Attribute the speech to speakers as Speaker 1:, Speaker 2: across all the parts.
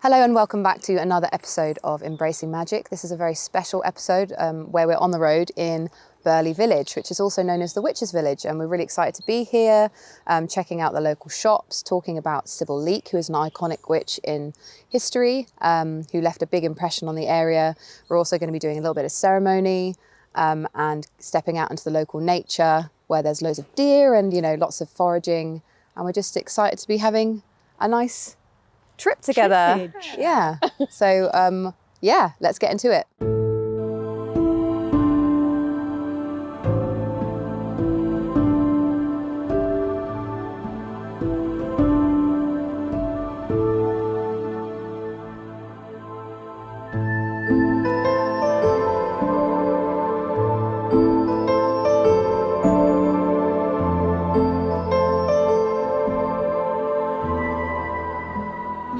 Speaker 1: Hello and welcome back to another episode of Embracing Magic. This is a very special episode where we're on the road in Burley Village, which is also known as the Witches Village, and we're really excited to be here, checking out the local shops, talking about Sybil Leek, who is an iconic witch in history, who left a big impression on the area. We're also going to be doing a little bit of ceremony and stepping out into the local nature where there's loads of deer and, you know, lots of foraging, and we're just excited to be having a nice trip together.
Speaker 2: Trippage.
Speaker 1: Yeah. So yeah, let's get into it.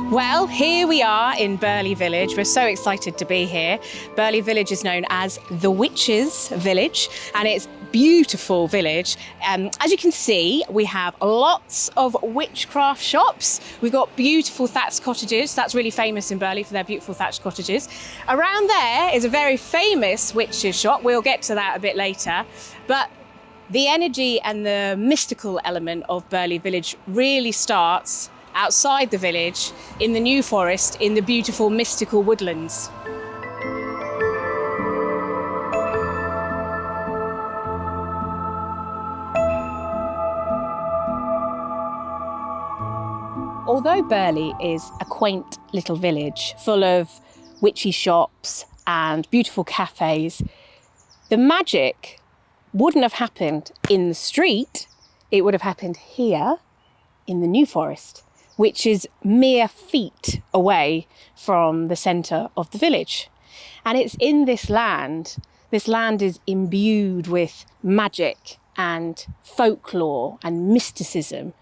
Speaker 2: Well, here we are in Burley Village. We're so excited to be here. Burley Village is known as the Witches Village, and it's a beautiful village. As you can see, we have lots of witchcraft shops. We've got beautiful thatched cottages. That's really famous in Burley for their beautiful thatched cottages. Around there is a very famous witches shop. We'll get to that a bit later. But the energy and the mystical element of Burley Village really starts outside the village, in the New Forest, in the beautiful mystical woodlands. Although Burley is a quaint little village full of witchy shops and beautiful cafes, the magic wouldn't have happened in the street, it would have happened here in the New Forest, which is mere feet away from the centre of the village. And it's in this land is imbued with magic and folklore and mysticism.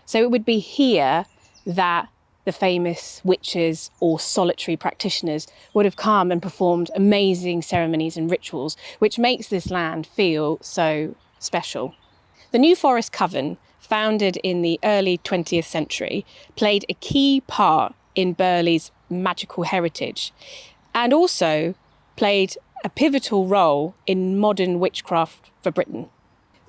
Speaker 2: So it would be here that the famous witches or solitary practitioners would have come and performed amazing ceremonies and rituals, which makes this land feel so special. The New Forest Coven, founded in the early 20th century, played a key part in Burley's magical heritage and also played a pivotal role in modern witchcraft for Britain.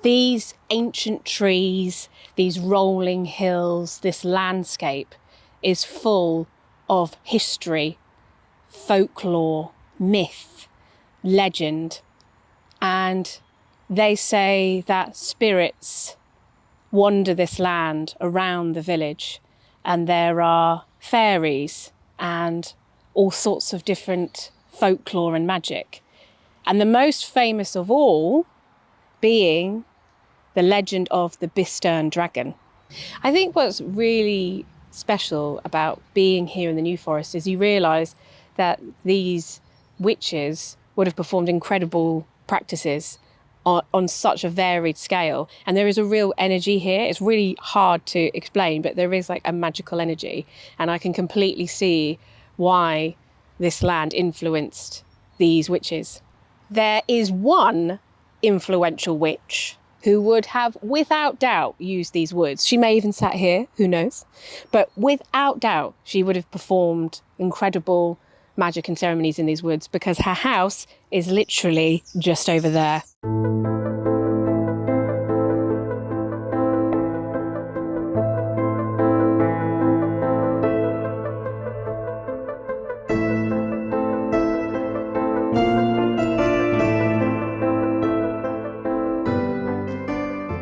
Speaker 2: These ancient trees, these rolling hills, this landscape is full of history, folklore, myth, legend, and they say that spirits wander this land around the village, and there are fairies and all sorts of different folklore and magic. And the most famous of all being the legend of the Bistern dragon. I think what's really special about being here in the New Forest is you realise that these witches would have performed incredible practices on such a varied scale, and there is a real energy here. It's really hard to explain, but there is like a magical energy, and I can completely see why this land influenced these witches. There is one influential witch who would have without doubt used these woods. She may even sat here, who knows, but without doubt she would have performed incredible magic and ceremonies in these woods, because her house is literally just over there.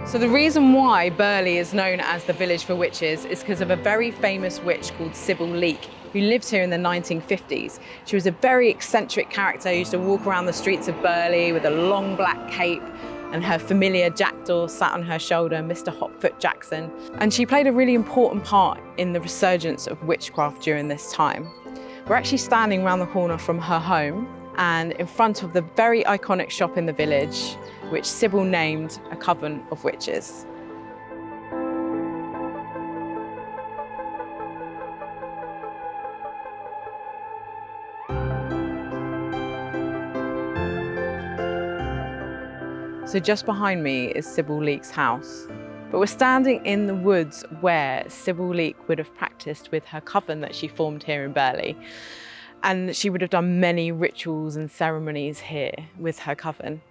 Speaker 3: So the reason why Burley is known as the village for witches is because of a very famous witch called Sybil Leek, who lived here in the 1950s. She was a very eccentric character who used to walk around the streets of Burley with a long black cape, and her familiar jackdaw sat on her shoulder, Mr. Hotfoot Jackson. And she played a really important part in the resurgence of witchcraft during this time. We're actually standing around the corner from her home and in front of the very iconic shop in the village, which Sybil named a Coven of Witches. So just behind me is Sybil Leek's house. But we're standing in the woods where Sybil Leek would have practiced with her coven that she formed here in Burley. And she would have done many rituals and ceremonies here with her coven.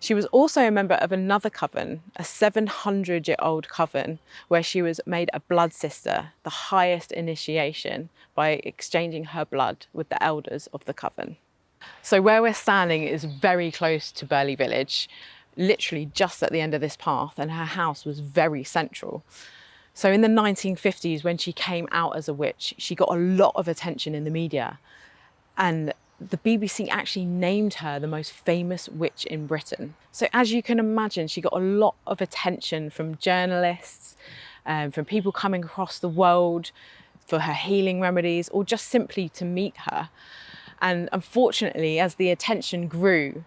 Speaker 3: She was also a member of another coven, a 700-year-old coven, where she was made a blood sister, the highest initiation, by exchanging her blood with the elders of the coven. So where we're standing is very close to Burley Village, literally just at the end of this path, and her house was very central. So in the 1950s, when she came out as a witch, she got a lot of attention in the media. And the BBC actually named her the most famous witch in Britain. So as you can imagine, she got a lot of attention from journalists, from people coming across the world for her healing remedies, or just simply to meet her. And unfortunately, as the attention grew,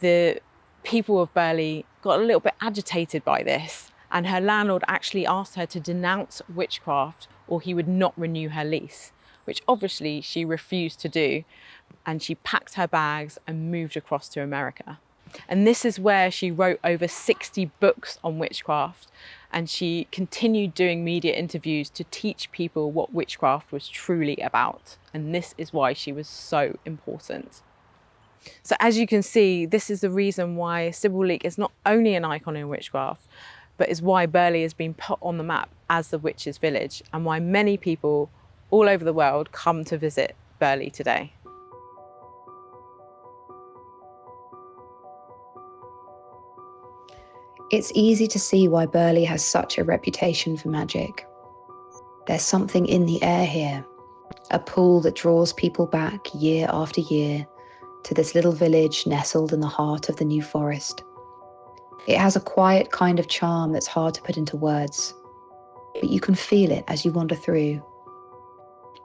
Speaker 3: the people of Burley got a little bit agitated by this, and her landlord actually asked her to denounce witchcraft or he would not renew her lease, which obviously she refused to do. And she packed her bags and moved across to America. And this is where she wrote over 60 books on witchcraft, and she continued doing media interviews to teach people what witchcraft was truly about. And this is why she was so important. So as you can see, this is the reason why Sybil Leek is not only an icon in witchcraft, but is why Burley has been put on the map as the witches' village, and why many people all over the world come to visit Burley today.
Speaker 1: It's easy to see why Burley has such a reputation for magic. There's something in the air here, a pull that draws people back year after year to this little village nestled in the heart of the New Forest. It has a quiet kind of charm that's hard to put into words, but you can feel it as you wander through.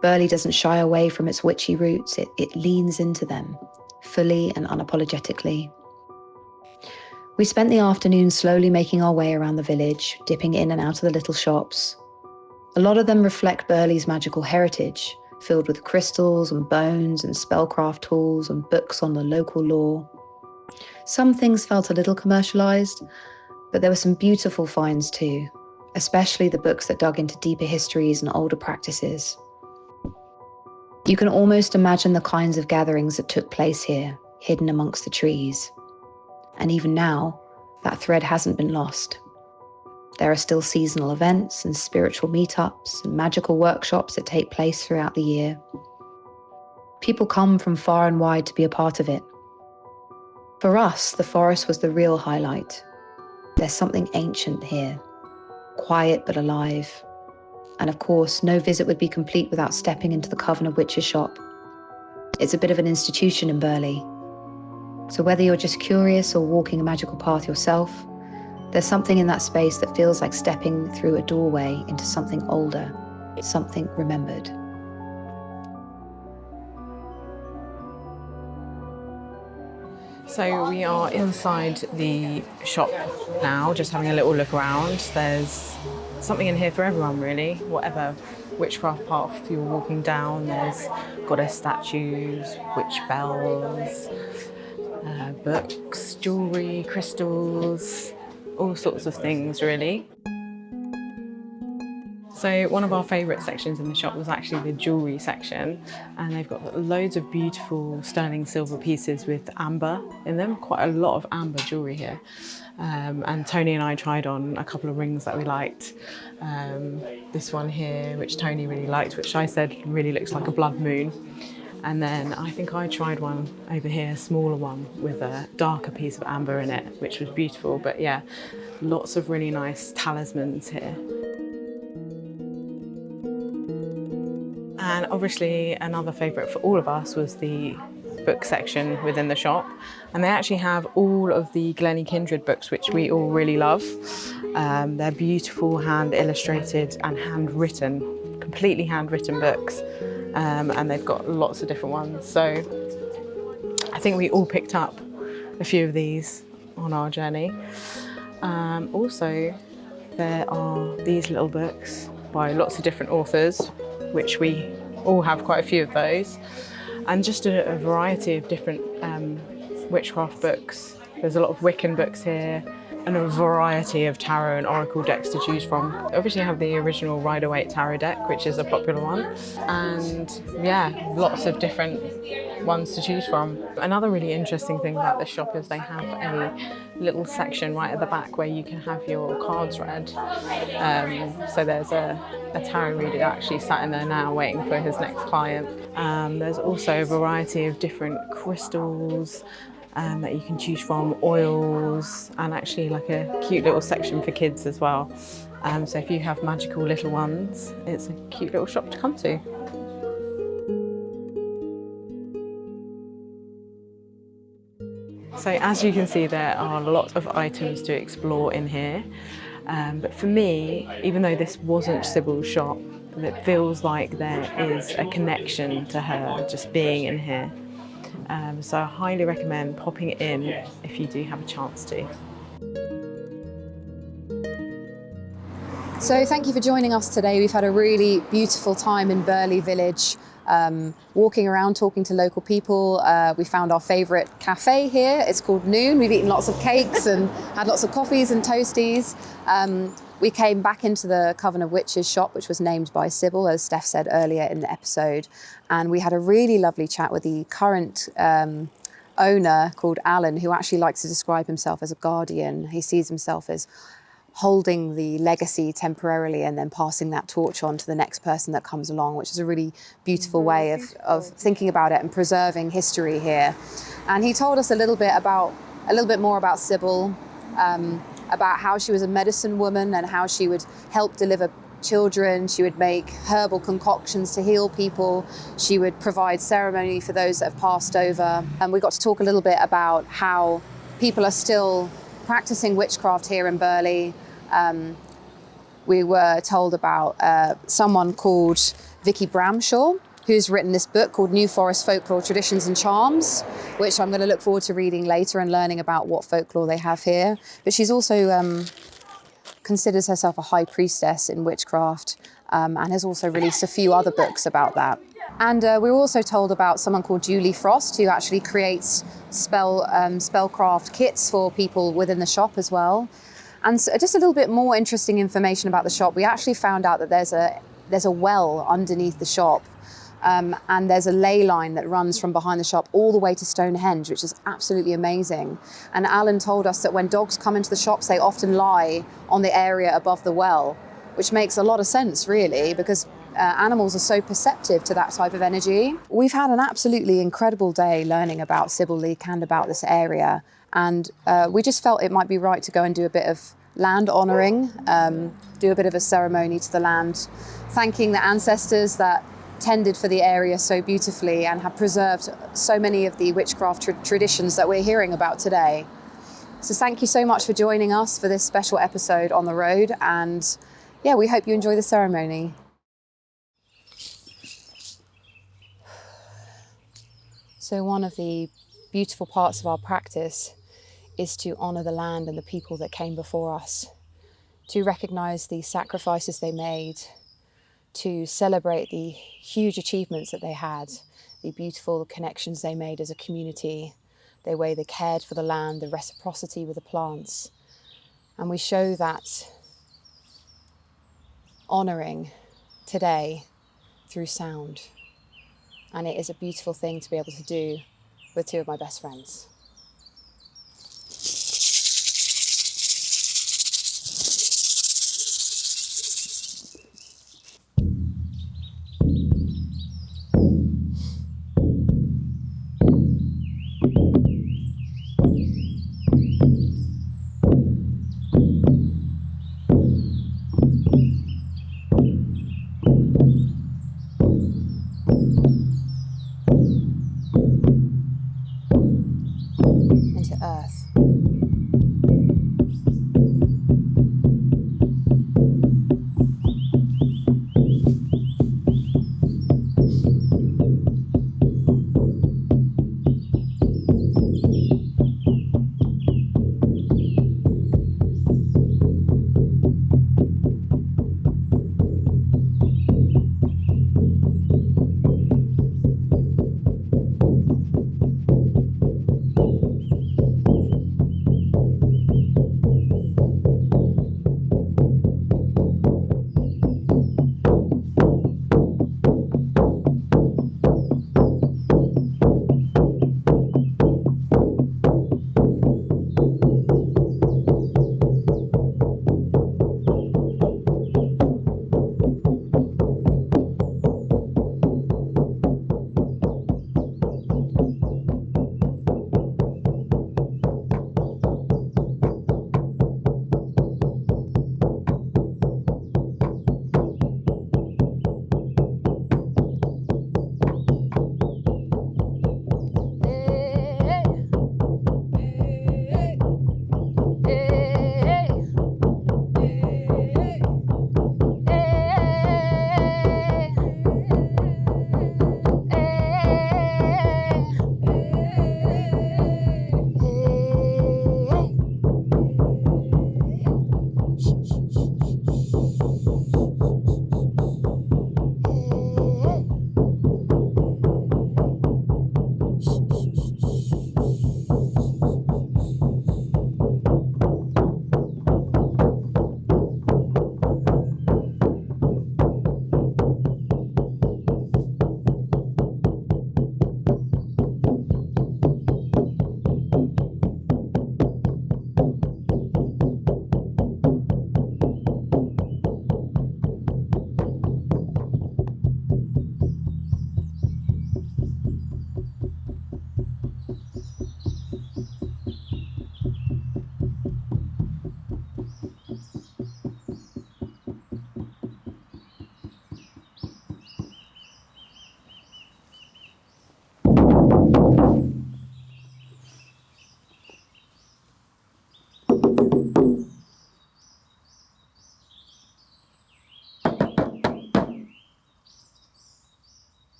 Speaker 1: Burley doesn't shy away from its witchy roots, it leans into them, fully and unapologetically. We spent the afternoon slowly making our way around the village, dipping in and out of the little shops. A lot of them reflect Burley's magical heritage, filled with crystals and bones and spellcraft tools and books on the local lore. Some things felt a little commercialized, but there were some beautiful finds too, especially the books that dug into deeper histories and older practices. You can almost imagine the kinds of gatherings that took place here, hidden amongst the trees. And even now, that thread hasn't been lost. There are still seasonal events and spiritual meetups and magical workshops that take place throughout the year. People come from far and wide to be a part of it. For us, the forest was the real highlight. There's something ancient here, quiet but alive. And of course, no visit would be complete without stepping into the Coven of Witches shop. It's a bit of an institution in Burley. So whether you're just curious or walking a magical path yourself, there's something in that space that feels like stepping through a doorway into something older, something remembered.
Speaker 3: So we are inside the shop now, just having a little look around. There's something in here for everyone really, whatever witchcraft path you're walking down. There's goddess statues, witch bells, books, jewellery, crystals, all sorts of things really. So one of our favourite sections in the shop was actually the jewellery section, and they've got loads of beautiful sterling silver pieces with amber in them, quite a lot of amber jewellery here. And Toni and I tried on a couple of rings that we liked. This one here, which Toni really liked, which I said really looks like a blood moon. And then I think I tried one over here, a smaller one with a darker piece of amber in it, which was beautiful. But yeah, lots of really nice talismans here. And obviously another favourite for all of us was the book section within the shop. And they actually have all of the Glennie Kindred books, which we all really love. They're beautiful, hand illustrated and handwritten, completely handwritten books. And they've got lots of different ones. So I think we all picked up a few of these on our journey. Also, there are these little books by lots of different authors, which we all have quite a few of those. And just a variety of different witchcraft books. There's a lot of Wiccan books here. and a variety of tarot and oracle decks to choose from. Obviously I have the original Rider-Waite tarot deck, which is a popular one, and yeah, lots of different ones to choose from. Another really interesting thing about this shop is they have a little section right at the back where you can have your cards read. So there's a tarot reader actually sat in there now waiting for his next client. There's also a variety of different crystals that you can choose from, oils, and actually like a cute little section for kids as well. So if you have magical little ones, it's a cute little shop to come to. So as you can see, there are a lot of items to explore in here. But for me, even though this wasn't Sybil's shop, it feels like there is a connection to her just being in here. So I highly recommend popping in if you do have a chance to.
Speaker 1: So thank you for joining us today. We've had a really beautiful time in Burley Village, walking around, talking to local people. We found our favourite cafe here. It's called Noon. We've eaten lots of cakes and had lots of coffees and toasties. We came back into the Coven of Witches shop, which was named by Sybil, as Steph said earlier in the episode. And we had a really lovely chat with the current owner called Alan, who actually likes to describe himself as a guardian. He sees himself as holding the legacy temporarily and then passing that torch on to the next person that comes along, which is a really beautiful way of thinking about it and preserving history here. And he told us a little bit more about Sybil, about how she was a medicine woman and how she would help deliver children. She would make herbal concoctions to heal people. She would provide ceremony for those that have passed over. And we got to talk a little bit about how people are still practicing witchcraft here in Burley. We were told about someone called Vicky Bramshaw, who's written this book called New Forest Folklore, Traditions and Charms, which I'm going to look forward to reading later and learning about what folklore they have here. But she's also considers herself a high priestess in witchcraft, and has also released a few other books about that. And we were also told about someone called Julie Frost, who actually creates spellcraft kits for people within the shop as well. And so just a little bit more interesting information about the shop. We actually found out that there's a well underneath the shop, and there's a ley line that runs from behind the shop all the way to Stonehenge, which is absolutely amazing. And Alan told us that when dogs come into the shops, they often lie on the area above the well, which makes a lot of sense, really, because animals are so perceptive to that type of energy. We've had an absolutely incredible day learning about Sybil Leek and about this area, and we just felt it might be right to go and do a bit of land honouring, do a bit of a ceremony to the land, thanking the ancestors that tended for the area so beautifully and have preserved so many of the witchcraft traditions that we're hearing about today. So thank you so much for joining us for this special episode on the road, and yeah, we hope you enjoy the ceremony. So one of the beautiful parts of our practice is to honour the land and the people that came before us, to recognise the sacrifices they made, to celebrate the huge achievements that they had, the beautiful connections they made as a community, the way they cared for the land, the reciprocity with the plants. And we show that honouring today through sound. And it is a beautiful thing to be able to do with two of my best friends. Into earth.